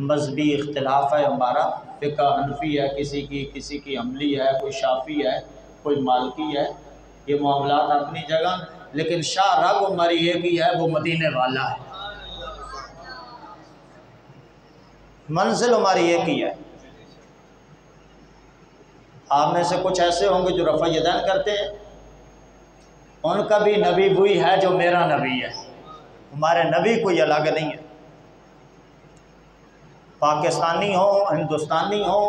मजहबी इख्तिलाफ है हमारा, फ़िक़्ह हनफी है, किसी की अमली है, कोई शाफ़ी है, कोई मालकी है, ये मामलात अपनी जगह, लेकिन शाह रग हमारी एक ही है, वो मदीने वाला है। मंजिल हमारी एक ही है। आप में से कुछ ऐसे होंगे जो रफ़ा यदैन करते हैं, उनका भी नबी वही है जो मेरा नबी है। हमारे नबी कोई अलग नहीं है। पाकिस्तानी हो, हिंदुस्तानी हो,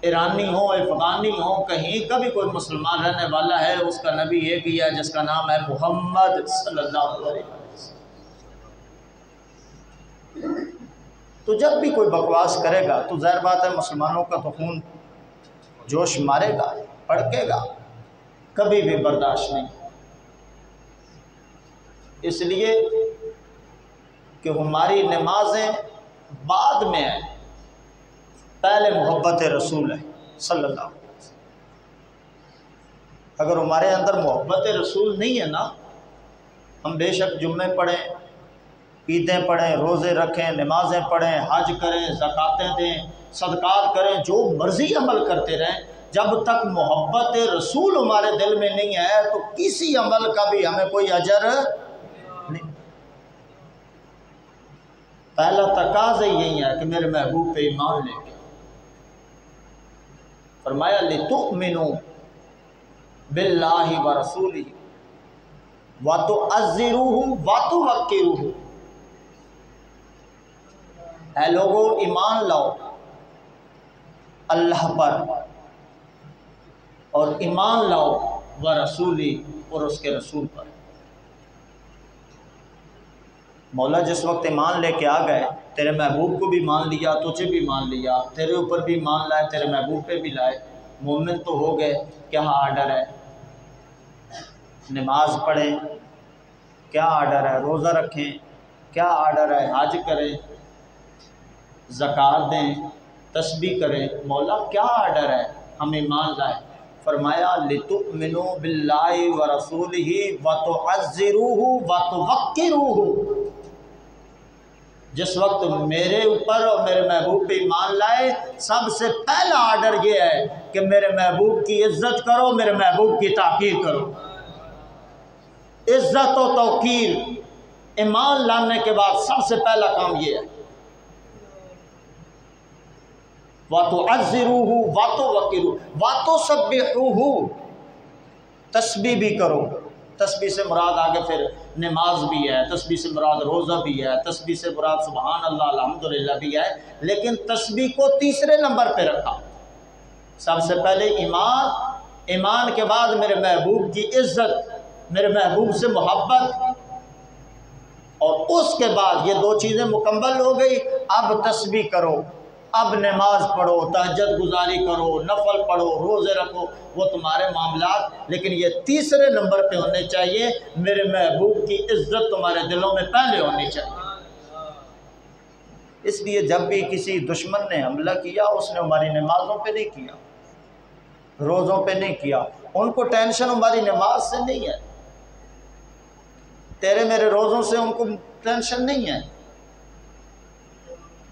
ईरानी हो, अफ़गानी हो, कहीं का भी कोई मुसलमान रहने वाला है, उसका नबी एक ही है जिसका नाम है मोहम्मद सल्लल्लाहु अलैहि वसल्लम। तो जब भी कोई बकवास करेगा तो ज़ाहिर बात है मुसलमानों का तो खून जोश मारेगा, भड़केगा, कभी भी बर्दाश्त नहीं। इसलिए कि हमारी नमाजें बाद में है, पहले मोहब्बत रसूल है सल्लल्लाहु अलैहि वसल्लम। अगर हमारे अंदर मोहब्बत रसूल नहीं है ना, हम बेशक जुम्मे पढ़ें, ईदें पढ़ें, रोज़े रखें, नमाजें पढ़ें, हज करें, ज़कातें दें, सदक़ात करें, जो मर्ज़ी अमल करते रहें, जब तक मोहब्बत रसूल हमारे दिल में नहीं है तो किसी अमल का भी हमें कोई अजर नहीं। पहला तकाज़ा यही है कि मेरे महबूब पे ईमान लेके, फरमाया लितुमिनु बिल्लाहि व रसूलिही व तुअज़्ज़िरूहु व तुवक्किरूहु। ऐ लोगो ईमान लाओ अल्लाह पर और ईमान लाओ व रसूली और उसके रसूल पर। मौला जिस वक्त ईमान लेके आ गए, तेरे महबूब को भी मान लिया, तुझे भी मान लिया, तेरे ऊपर भी मान लाए, तेरे महबूब पे भी लाए, मोमिन तो हो गए। क्या आर्डर है? नमाज पढ़ें, क्या आर्डर है? रोज़ा रखें, क्या आर्डर है? हज करें, ज़कात दें, तस्बीह करें। मौला क्या आर्डर है? हम ईमान लाए। फरमाया लितुमिनु बिल्लाहि व रसूलिही व तुअज़्ज़िरूहु व तुवक्किरूहु। जिस वक्त मेरे ऊपर और मेरे महबूब पे ईमान लाए, सबसे पहला आर्डर ये है कि मेरे महबूब की इज्जत करो, मेरे महबूब की ताक़ीर करो। इज्जत और तौक़ीर ईमान लाने के बाद सबसे पहला काम ये है। वातो अज़्ज़िरूहु वातो वक़िरू वातो सब्बिहूहु, तस्बीह भी करो। तस्बीह से मुराद आगे फिर नमाज भी है, तस्बीह से मुराद रोज़ा भी है, तस्बीह से मुराद सुबहान अल्लाह अल्हम्दुलिल्लाह भी है, लेकिन तस्बीह को तीसरे नंबर पे रखा। सबसे पहले ईमान, ईमान के बाद मेरे महबूब की इज्जत, मेरे महबूब से मोहब्बत, और उसके बाद ये दो चीज़ें मुकम्मल हो गई। अब तस्बीह करो, अब नमाज पढ़ो, तहज्जुद गुजारी करो, नफल पढ़ो, रोज़े रखो, वो तुम्हारे मामलात, लेकिन ये तीसरे नंबर पे होने चाहिए। मेरे महबूब की इज्जत तुम्हारे दिलों में पहले होनी चाहिए। इसलिए जब भी किसी दुश्मन ने हमला किया, उसने हमारी नमाज़ों पे नहीं किया, रोज़ों पे नहीं किया। उनको टेंशन हमारी नमाज से नहीं है, तेरे मेरे रोज़ों से उनको टेंशन नहीं है।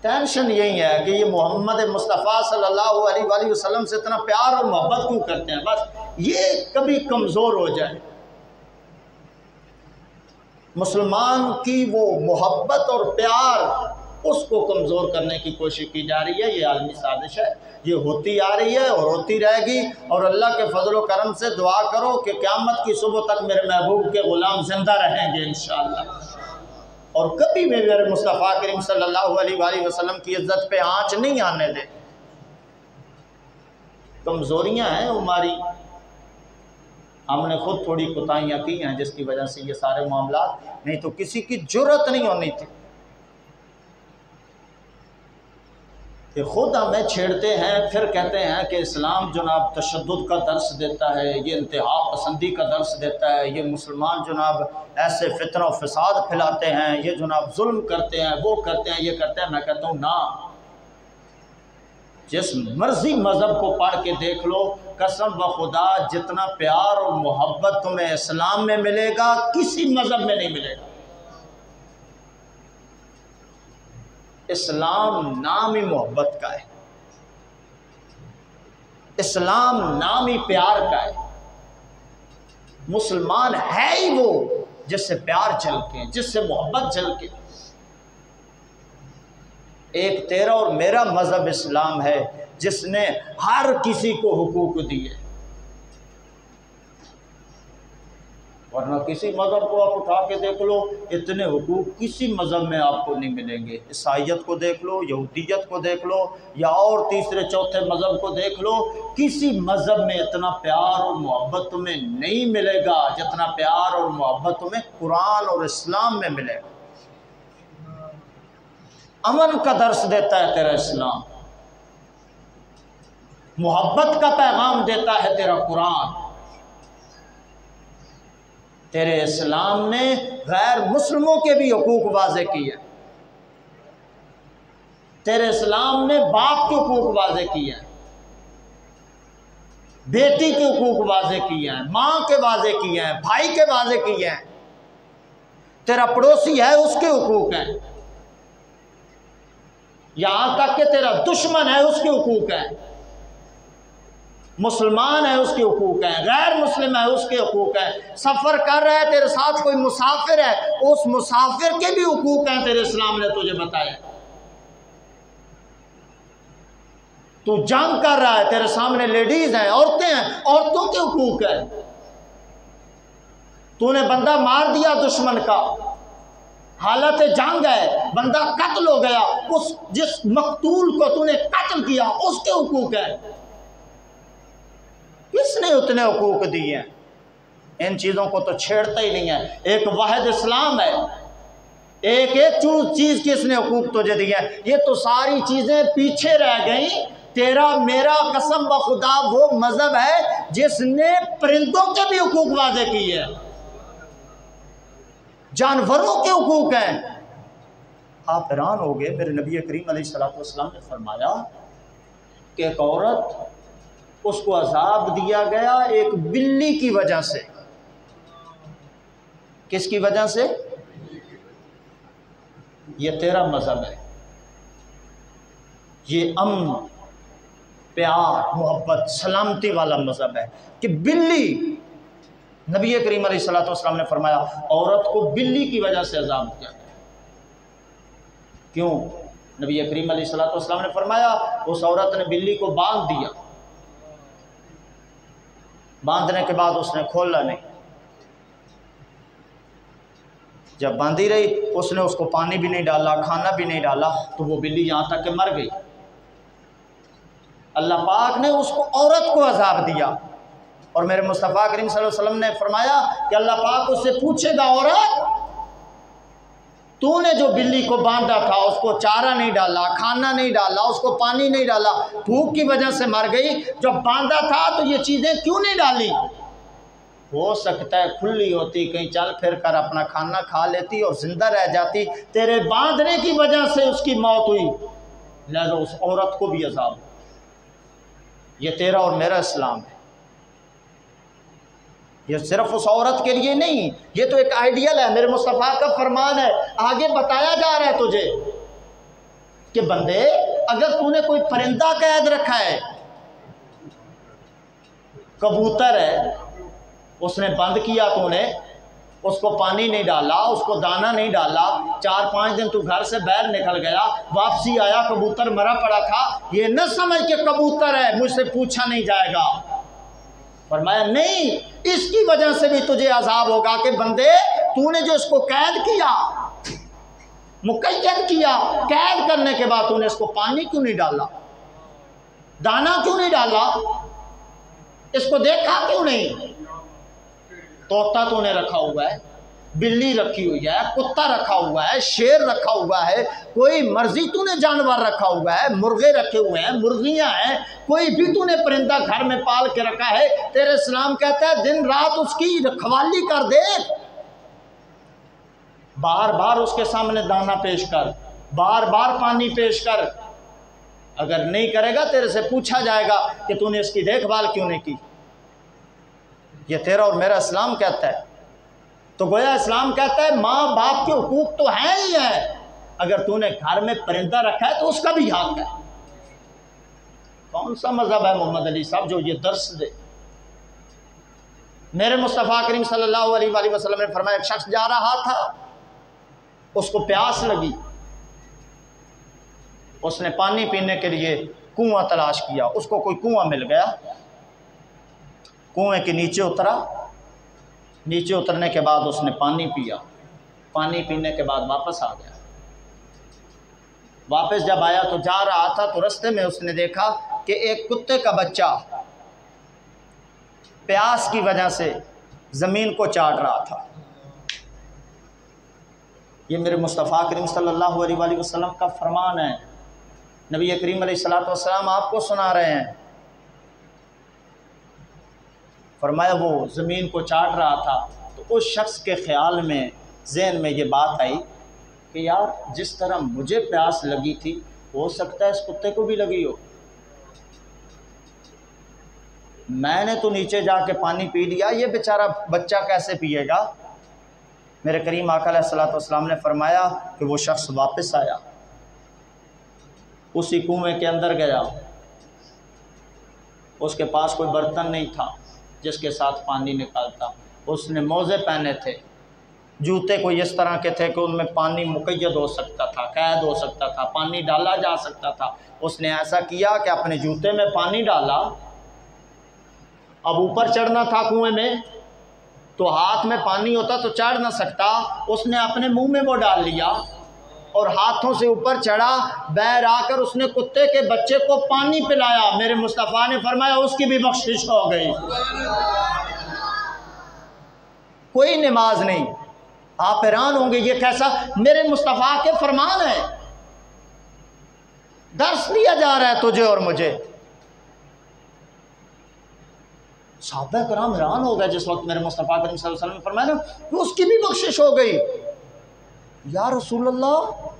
टेंशन यही है कि ये मोहम्मद मुस्तफ़ा सल्लल्लाहु अलैहि वसल्लम से इतना प्यार और मोहब्बत क्यों करते हैं, बस ये कभी कमज़ोर हो जाए। मुसलमान की वो मोहब्बत और प्यार, उसको कमज़ोर करने की कोशिश की जा रही है। ये आलमी साजिश है, ये होती आ रही है और होती रहेगी। और अल्लाह के फजल व करम से दुआ करो कि क़यामत की सुबह तक मेरे महबूब के ग़ुलाम ज़िंदा रहेंगे इंशाअल्लाह, और कभी भी मेरे मुस्तफ़ा करीम सल्लल्लाहु अलैहि वसल्लम की इज़्ज़त पे आँच नहीं आने दे। कमज़ोरियाँ हैं हमारी, हमने खुद थोड़ी कोताहियाँ की हैं जिसकी वजह से ये सारे मामलात, नहीं तो किसी की जुर्रत नहीं होनी थी। ये खुद हमें छेड़ते हैं, फिर कहते हैं कि इस्लाम जनाब तशद्दुद का दर्स देता है, ये इंतहा पसंदी का दर्स देता है, ये मुसलमान जनाब ऐसे फितना फसाद फैलाते हैं, ये जनाब जुल्म करते हैं, वो करते हैं, ये करते हैं। मैं कहता हूँ ना, जिस मर्जी मज़हब को पढ़ के देख लो, कसम व खुदा जितना प्यार और मोहब्बत तुम्हें इस्लाम में मिलेगा किसी मज़हब में नहीं मिलेगा। इस्लाम नाम ही मोहब्बत का है, इस्लाम नाम ही प्यार का है। मुसलमान है ही वो जिससे प्यार झलके, जिससे मोहब्बत झलके। एक तेरा और मेरा मजहब इस्लाम है जिसने हर किसी को हुकूक दिए, वरना किसी मज़हब को आप उठा के देख लो, इतने हुकूक किसी मज़हब में आपको नहीं मिलेंगे। ईसाइयत को देख लो, यहूदियत को देख लो, या और तीसरे चौथे मज़हब को देख लो, किसी मज़हब में इतना प्यार और मोहब्बत तुम्हें नहीं मिलेगा जितना प्यार और मोहब्बत तुम्हें कुरान और इस्लाम में मिलेगा। अमन का दर्स देता है तेरा इस्लाम, मोहब्बत का पैगाम देता है तेरा कुरान। तेरे इस्लाम ने गैर मुस्लिमों के भी हुकूक वाज़े किए, तेरे इस्लाम ने बाप के हुकूक वाज़े किए हैं, बेटी के हुकूक वाज़े किए हैं, माँ के वाज़े किए हैं, भाई के वाज़े किए हैं, तेरा पड़ोसी है उसके हुकूक हैं, यहां तक कि तेरा दुश्मन है उसके हुकूक हैं, मुसलमान है उसके हुकूक हैं, गैर मुस्लिम है उसके हुकूक हैं, सफ़र कर रहा है तेरे साथ कोई मुसाफिर है उस मुसाफिर के भी हुकूक हैं, तेरे इस्लाम ने तुझे बताया। तू जंग कर रहा है, तेरे सामने लेडीज हैं, औरतें हैं, औरतों के हुकूक है। तूने बंदा मार दिया दुश्मन का, हालत जंग है, बंदा कत्ल हो गया, उस जिस मकतूल को तूने कत्ल किया उसके हुकूक है। किसने उतने हुकूक दिए हैं? इन चीज़ों को तो छेड़ता ही नहीं है। एक वाहिद इस्लाम है, एक एक चीज़ किसने हुकूक तुझे दिया है? ये तो सारी चीज़ें पीछे रह गई। तेरा मेरा कसम ब खुदा वो मज़हब है जिसने परिंदों के भी हुकूक वाज़े किए हैं, जानवरों के हुकूक हैं। आप हैरान हो गए, मेरे नबी करीम अलैहिस्सलाम ने फरमाया कि एक औरत, उसको अजाब दिया गया एक बिल्ली की वजह से। किसकी वजह से? ये तेरा मजहब है, ये अमन, प्यार, मोहब्बत, सलामती वाला मजहब है कि बिल्ली, नबी करीम अलैहिस्सलाम ने फरमाया औरत को बिल्ली की वजह से अजाब दिया गया। क्यों? नबी करीम अलैहिस्सलाम ने फरमाया उस औरत ने बिल्ली को बांध दिया, बांधने के बाद उसने खोला नहीं, जब बांधी रही उसने उसको पानी भी नहीं डाला, खाना भी नहीं डाला, तो वो बिल्ली यहां तक के मर गई। अल्लाह पाक ने उसको, औरत को अजाब दिया। और मेरे मुस्तफ़ा करीम सल्लल्लाहु अलैहि वसल्लम ने फरमाया कि अल्लाह पाक उससे पूछेगा, औरत तूने जो बिल्ली को बांधा था, उसको चारा नहीं डाला, खाना नहीं डाला, उसको पानी नहीं डाला, भूख की वजह से मर गई, जब बांधा था तो ये चीज़ें क्यों नहीं डाली? हो सकता है खुली होती, कहीं चल फिर कर अपना खाना खा लेती और जिंदा रह जाती। तेरे बांधने की वजह से उसकी मौत हुई, लिहाजा उस औरत को भी अजाब। ये तेरा और मेरा इस्लाम है। ये सिर्फ उस औरत के लिए नहीं, ये तो एक आइडियल है, मेरे मुस्तफ़ा का फरमान है। आगे बताया जा रहा है तुझे कि बंदे, अगर तूने कोई परिंदा कैद रखा है, कबूतर है, उसने बंद किया, तूने उसको पानी नहीं डाला, उसको दाना नहीं डाला, 4-5 दिन तू घर से बाहर निकल गया, वापसी आया कबूतर मरा पड़ा था, ये न समझ के कबूतर है, मुझसे पूछा नहीं जाएगा। फरमाया नहीं, इसकी वजह से भी तुझे अजाब होगा कि बंदे तूने जो इसको कैद किया, मुक़य्यद किया, कैद करने के बाद तूने इसको पानी क्यों नहीं डाला, दाना क्यों नहीं डाला, इसको देखा क्यों नहीं? तोता तूने रखा हुआ है, बिल्ली रखी हुई है, कुत्ता रखा हुआ है, शेर रखा हुआ है, कोई मर्जी तूने जानवर रखा हुआ है, मुर्गे रखे हुए हैं, मुर्गियां हैं, कोई भी तूने परिंदा घर में पाल के रखा है। तेरे इस्लाम कहता है दिन रात उसकी रखवाली कर दे, बार बार उसके सामने दाना पेश कर, बार बार पानी पेश कर। अगर नहीं करेगा तेरे से पूछा जाएगा कि तूने इसकी देखभाल क्यों नहीं की। ये तेरा और मेरा इस्लाम कहता है। तो गोया इस्लाम कहता है माँ बाप के हुकूक तो हैं ही हैं, अगर तूने घर में परिंदा रखा है तो उसका भी हक है। कौन सा मजहब है मोहम्मद अली साहब जो ये दर्स दे? मेरे मुस्तफ़ा करीम सल्लल्लाहु अलैहि वसल्लम ने फरमाया, एक शख्स जा रहा था, उसको प्यास लगी, उसने पानी पीने के लिए कुआं तलाश किया, उसको कोई कुआं मिल गया, कुएं के नीचे उतरा, नीचे उतरने के बाद उसने पानी पिया, पानी पीने के बाद वापस आ गया। वापस जब आया तो जा रहा था तो रास्ते में उसने देखा कि एक कुत्ते का बच्चा प्यास की वजह से ज़मीन को चाट रहा था। ये मेरे मुस्तफ़ा करीम सल्लल्लाहु अलैहि वसल्लम का फरमान है। नबी करीम अलैहिस्सलातु वस्सलाम आपको सुना रहे हैं। फरमाया वो ज़मीन को चाट रहा था तो उस शख्स के ख़्याल में, ज़हन में ये बात आई कि यार जिस तरह मुझे प्यास लगी थी हो सकता है इस कुत्ते को भी लगी हो। मैंने तो नीचे जाके पानी पी लिया, ये बेचारा बच्चा कैसे पिएगा? मेरे करीम आका अलैहिस्सलातु वस्सलाम ने फरमाया कि वो शख्स वापस आया, उसी कुएं के अंदर गया, उसके पास कोई बर्तन नहीं था जिसके साथ पानी निकालता, उसने मोज़े पहने थे, जूते कोई इस तरह के थे कि उनमें पानी मुक़य्यद हो सकता था, कैद हो सकता था, पानी डाला जा सकता था। उसने ऐसा किया कि अपने जूते में पानी डाला, अब ऊपर चढ़ना था कुएं में तो हाथ में पानी होता तो चढ़ ना सकता, उसने अपने मुंह में वो डाल लिया और हाथों से ऊपर चढ़ा, बैर आकर उसने कुत्ते के बच्चे को पानी पिलाया। मेरे मुस्तफ़ा ने फरमाया उसकी भी बख्शिश हो गई। कोई नमाज नहीं। आप हैरान होंगे ये कैसा? मेरे मुस्तफ़ा के फरमान है, दर्स दिया जा रहा है तुझे और मुझे। सहाबा कराम हैरान हो गए जिस वक्त मेरे मुस्तफ़ा करीम सल्लल्लाहु अलैहि वसल्लम ने फरमाया ना कि उसकी भी बख्शिश हो गई। या रसूलल्लाह,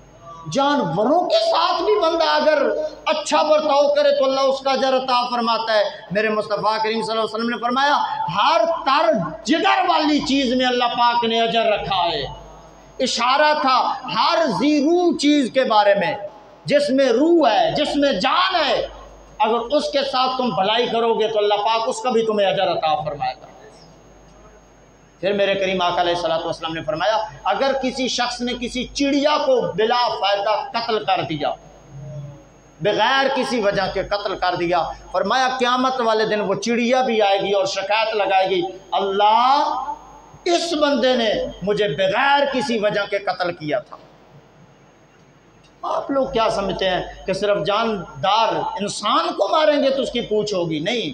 जानवरों के साथ भी बंदा अगर अच्छा बर्ताव करे तो अल्लाह उसका अजर अता फरमाता है। मेरे मुस्तफ़ा करीम सल्लल्लाहु अलैहि वसल्लम ने फरमाया हर तर जिगर वाली चीज़ में अल्लाह पाक ने अजर रखा है। इशारा था हर जी रूह चीज़ के बारे में, जिसमें रूह है, जिसमें जान है, अगर उसके साथ तुम भलाई करोगे तो अल्लाह पाक उसका भी तुम्हें अजर अता फरमाएगा। फिर मेरे करीम आका अलैहिस्सलातु वस्सलाम ने फरमाया अगर किसी शख्स ने किसी चिड़िया को बिला फ़ायदा कत्ल कर दिया, बगैर किसी वजह के कत्ल कर दिया, फरमाया क़यामत वाले दिन वो चिड़िया भी आएगी और शिकायत लगाएगी, अल्लाह इस बंदे ने मुझे बगैर किसी वजह के कत्ल किया था। आप लोग क्या समझते हैं कि सिर्फ जानदार इंसान को मारेंगे तो उसकी पूछ होगी? नहीं,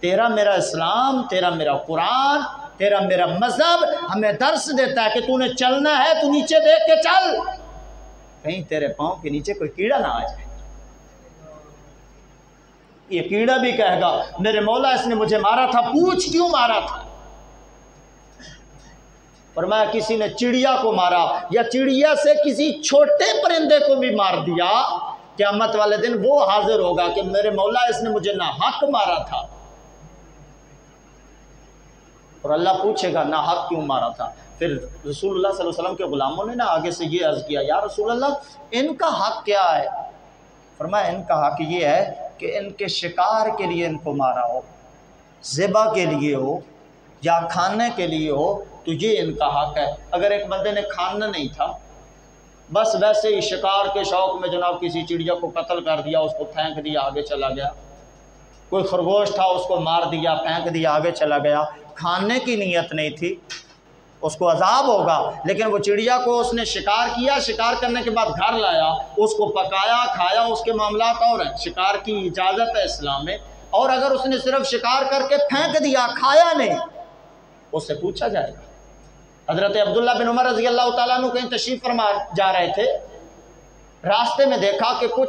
तेरा मेरा इस्लाम, तेरा मेरा कुरान, तेरा मेरा मजहब हमें दर्स देता है कि तूने चलना है तो नीचे देख के चल, कहीं तेरे पांव के नीचे कोई कीड़ा ना आ जाए। ये कीड़ा भी कहेगा मेरे मौला इसने मुझे मारा था, पूछ क्यों मारा था? फरमाया किसी ने चिड़िया को मारा या चिड़िया से किसी छोटे परिंदे को भी मार दिया, क़यामत वाले दिन वो हाजिर होगा कि मेरे मौला इसने मुझे ना हक मारा था, और अल्लाह पूछेगा ना हक क्यों मारा था। फिर रसूलुल्लाह सल्लल्लाहु अलैहि वसल्लम के गुलामों ने ना आगे से ये अर्ज़ किया, या रसूलल्लाह इनका हक क्या है? फरमाया इनका हक ये है कि इनके शिकार के लिए इनको मारा हो, ज़िबा के लिए हो या खाने के लिए हो, तो ये इनका हक है। अगर एक बंदे ने खाना नहीं था, बस वैसे ही शिकार के शौक़ में जनाब किसी चिड़िया को कत्ल कर दिया, उसको फेंक दिया, आगे चला गया, कोई खरगोश था उसको मार दिया, फेंक दिया, आगे चला गया, खाने की नीयत नहीं थी, उसको अजाब होगा। लेकिन वो चिड़िया को उसने शिकार किया, शिकार करने के बाद घर लाया, उसको पकाया, खाया, उसके मामलात और हैं। शिकार की इजाज़त है इस्लाम में। और अगर उसने सिर्फ शिकार करके फेंक दिया, खाया नहीं, उससे पूछा जाएगा। हज़रत अब्दुल्ला बिन उमर रज़ी अल्लाह तआला अन्हु कहीं तशरीफ़ फरमा जा रहे थे, रास्ते में देखा कि कुछ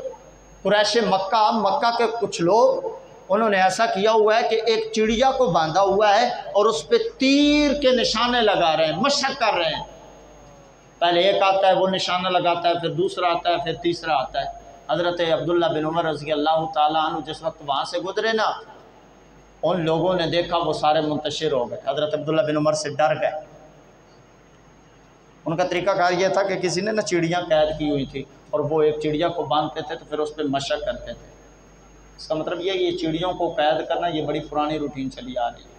कुरैश मक्का के कुछ लोग, उन्होंने ऐसा किया हुआ है कि एक चिड़िया को बांधा हुआ है और उस पर तीर के निशाने लगा रहे हैं, मशक कर रहे हैं। पहले एक आता है वो निशाना लगाता है, फिर दूसरा आता है, फिर तीसरा आता है। हज़रत अब्दुल्ला बिन उमर रज़ी अल्लाह तआला अन्हु जिस वक्त वहाँ से गुजरे ना, उन लोगों ने देखा वो सारे मुंतशिर हो गए। हज़रत अब्दुल्ला बिन उमर से डर गए, उनका तरीक़ाकार ये था कि किसी ने ना चिड़ियाँ कैद की हुई थी और वो एक चिड़िया को बांधते थे तो फिर उस पर मशक करते थे। इसका मतलब ये चिड़ियों को कैद करना ये बड़ी पुरानी रूटीन चली आ रही है।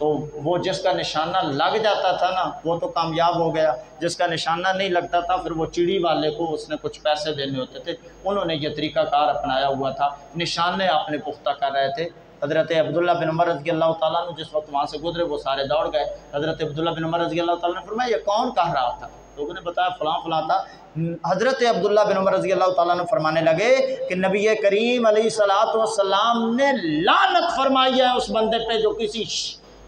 तो वो जिसका निशाना लग जाता था ना वो तो कामयाब हो गया, जिसका निशाना नहीं लगता था फिर वो चिड़ी वाले को उसने कुछ पैसे देने होते थे। उन्होंने ये तरीक़ाकार अपनाया हुआ था, निशाने अपने पुख्ता कर रहे थे। हज़रत अब्दुल्ला बिन उमर रज़ी अल्लाह ताला अन्हु जिस वक्त वहाँ से गुजरे वो सारे दौड़ गए। हज़रत अब्दुल्ला बिन उमर रज़ी अल्लाह ताला ने फरमाया ये कौन कह रहा था? लोगों ने बताया फ़लाँ फ़लाँ था। हज़रत अब्दुल्ला बिन उमर रज़ी अल्लाह ताला ने फरमाने लगे कि नबी करीम अलैहिस्सलातु वस्सलाम ने लानत फरमाई है उस बंदे पे जो किसी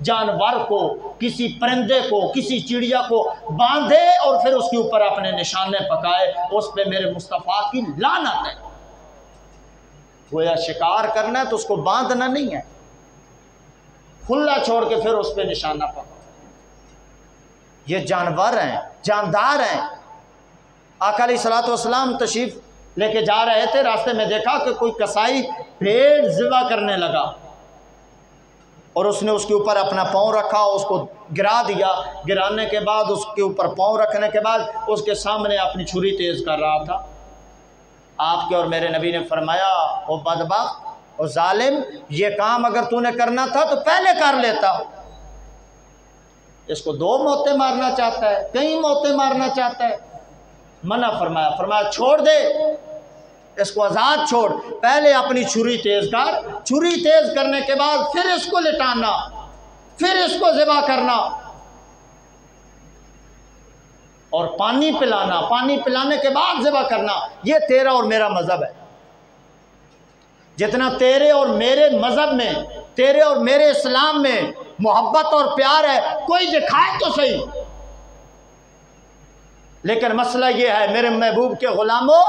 जानवर को, किसी परिंदे को, किसी चिड़िया को बांधे और फिर उसके ऊपर अपने निशाने पकाए, उस पे मेरे मुस्तफ़ा की लानत है। गोया शिकार करना है तो उसको बांधना नहीं है, खुला छोड़ के फिर उस पर निशाना पकाओ। ये जानवर हैं, जानदार हैं। आका अलैहिस्सलातु वस्सलाम तशरीफ लेके जा रहे थे, रास्ते में देखा कि कोई कसाई भेड़ ज़िबा करने लगा और उसने उसके ऊपर अपना पाँव रखा, उसको गिरा दिया। गिराने के बाद उसके ऊपर पाँव रखने के बाद उसके सामने अपनी छुरी तेज़ कर रहा था। आपके और मेरे नबी ने फरमाया ओ बदबख्त, ओ जालिम, ये काम अगर तूने करना था तो पहले कर लेता। इसको 2 मौतें मारना चाहता है, कई मौतें मारना चाहता है। मना फरमाया, फरमाया छोड़ दे इसको, आज़ाद छोड़, पहले अपनी छुरी तेज़ कर, छुरी तेज़ करने के बाद फिर इसको लिटाना, फिर इसको ज़िबा करना और पानी पिलाना, पानी पिलाने के बाद ज़िबा करना। ये तेरा और मेरा मज़हब है। जितना तेरे और मेरे मज़हब में, तेरे और मेरे इस्लाम में मोहब्बत और प्यार है, कोई दिखाए तो सही। लेकिन मसला ये है मेरे महबूब के ग़ुलामों,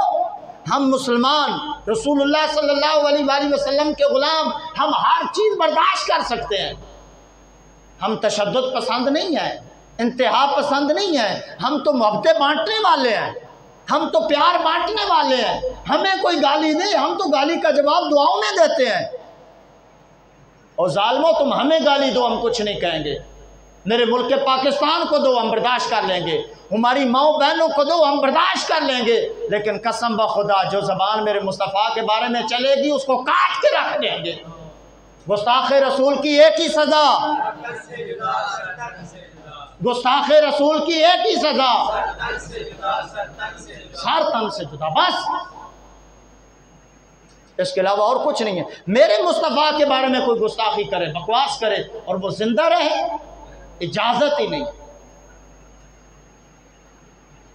हम मुसलमान रसूलुल्लाह सल्लल्लाहु अलैहि वसल्लम के ग़ुलाम, हम हर चीज़ बर्दाश्त कर सकते हैं। हम तशद्दुद पसंद नहीं हैं, इंतहा पसंद नहीं है। हम तो मोहब्बतें बांटने वाले हैं, हम तो प्यार बांटने वाले हैं। हमें कोई गाली दे, हम तो गाली का जवाब दुआओं में देते हैं। और जालिमों, तुम हमें गाली दो, हम कुछ नहीं कहेंगे। मेरे मुल्क के पाकिस्तान को दो, हम बर्दाश्त कर लेंगे। हमारी माओ बहनों को दो, हम बर्दाश्त कर लेंगे। लेकिन कसम ब खुदा, जो ज़बान मेरे मुस्तफ़ा के बारे में चलेगी उसको काट के रख देंगे। गुस्ताख रसूल की एक ही सज़ा, गुस्ताख रसूल की एक ही सज़ा, सर तन से जुदा, बस इसके अलावा और कुछ नहीं है। मेरे मुस्तफ़ा के बारे में कोई गुस्ताखी करे, बकवास करे और वो जिंदा रहे, इजाज़त ही नहीं।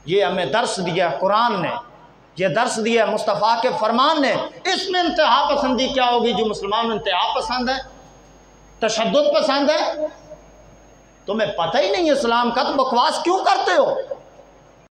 ये हमें दर्स दिया कुरान ने, ये दर्स दिया मुस्तफ़ा के फरमान ने। इसमें इंतहा पसंदी क्या होगी? जो मुसलमान इंतहा पसंद है, तशद्दुद पसंद है। तुम्हें पता ही नहीं इस्लाम का तो बकवास क्यों करते हो?